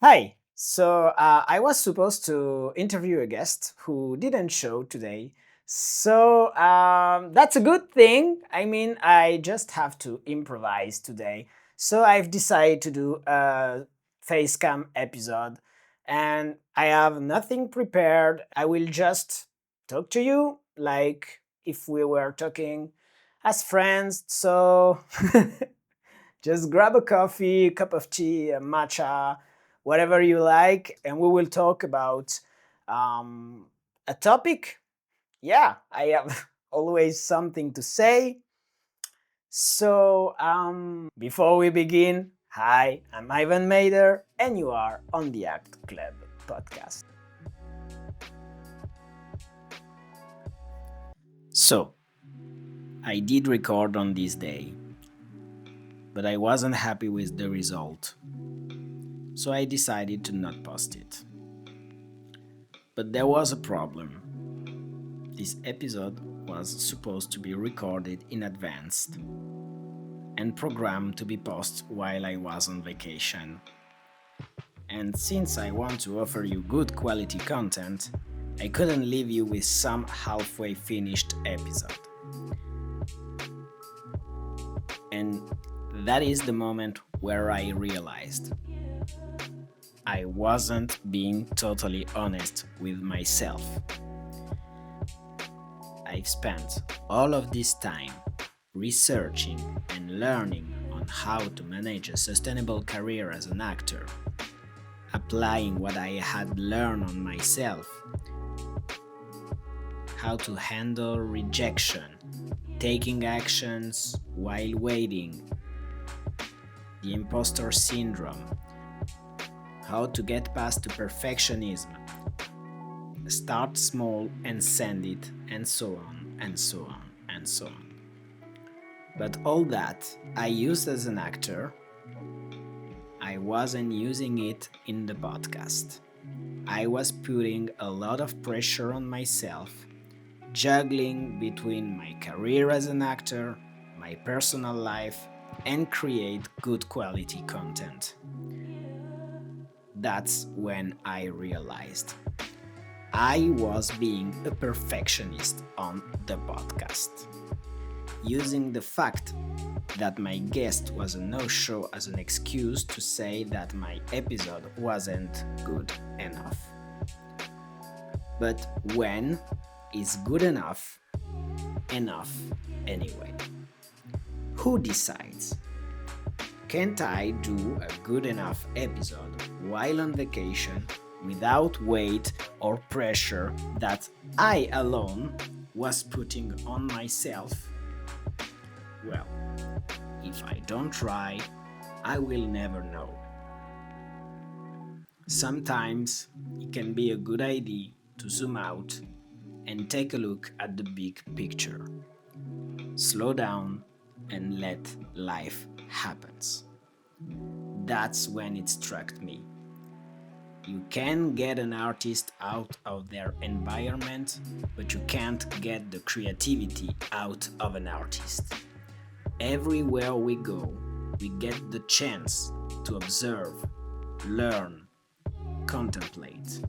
Hi. I was supposed to interview a guest who didn't show today. That's a good thing. I mean, I just have to improvise today. So I've decided to do a facecam episode and I have nothing prepared. I will just talk to you like if we were talking as friends. Just grab a coffee, a cup of tea, a matcha, whatever you like, and we will talk about um, a topic. Yeah, I have always something to say. Before we begin, hi, I'm Ivan Mader, and you are on the Act Club podcast. So, I did record on this day, but I wasn't happy with the result, so I decided to not post it. But there was a problem. This episode was supposed to be recorded in advance and programmed to be posted while I was on vacation. And since I want to offer you good quality content, I couldn't leave you with some halfway finished episode. And that is the moment where I realized I wasn't being totally honest with myself. I've spent all of this time researching and learning on how to manage a sustainable career as an actor, applying what I had learned on myself, how to handle rejection, taking actions while waiting, the impostor syndrome, how to get past perfectionism, start small and send it, and so on, and so on, and so on. But all that I used as an actor, I wasn't using it in the podcast. I was putting a lot of pressure on myself, juggling between my career as an actor, my personal life, and create good quality content. That's when I realized I was being a perfectionist on the podcast, using the fact that my guest was a no-show as an excuse to say that my episode wasn't good enough. But when is good enough anyway? Who decides? Can't I do a good enough episode while on vacation without weight or pressure that I alone was putting on myself? Well, if I don't try, I will never know. Sometimes it can be a good idea to zoom out and take a look at the big picture. Slow down and let life happen. That's when it struck me. You can get an artist out of their environment, but you can't get the creativity out of an artist. Everywhere we go, we get the chance to observe, learn, contemplate.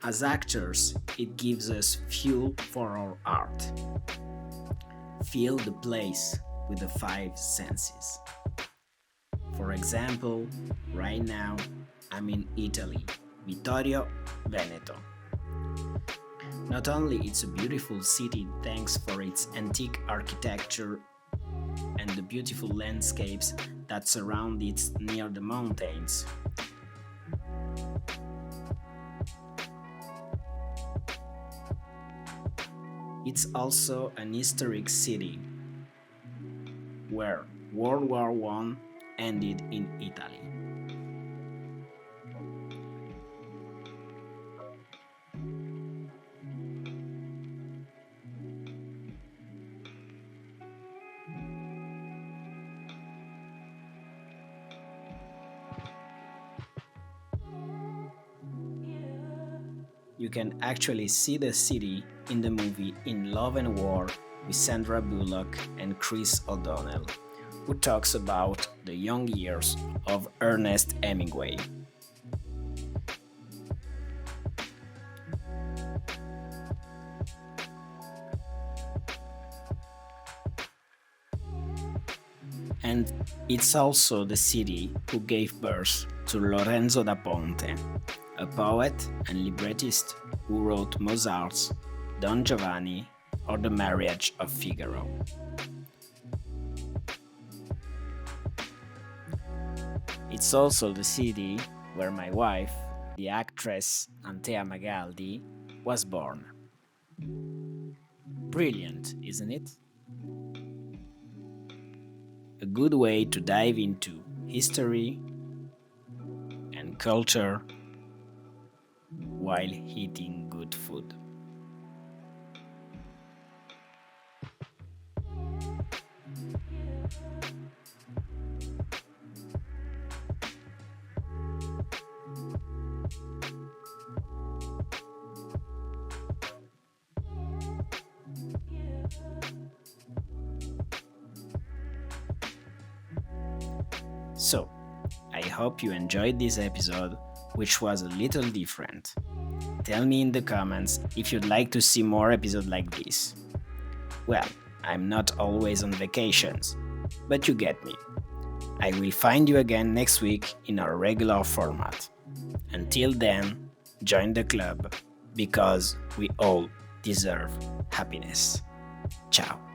As actors, it gives us fuel for our art. Feel the place with the five senses. For example, right now, I'm in Italy, Vittorio Veneto. Not only it's a beautiful city thanks for its antique architecture and the beautiful landscapes that surround it near the mountains. It's also an historic city where World War I ended in Italy. You can actually see the city in the movie In Love and War with Sandra Bullock and Chris O'Donnell, who talks about the young years of Ernest Hemingway. It's also the city who gave birth to Lorenzo da Ponte, a poet and librettist who wrote Mozart's Don Giovanni or The Marriage of Figaro. It's also the city where my wife, the actress Antea Magaldi, was born. Brilliant, isn't it? A good way to dive into history and culture while eating good food. So, I hope you enjoyed this episode, which was a little different. Tell me in the comments if you'd like to see more episodes like this. Well, I'm not always on vacations, but you get me. I will find you again next week in our regular format. Until then, join the club because we all deserve happiness. Ciao.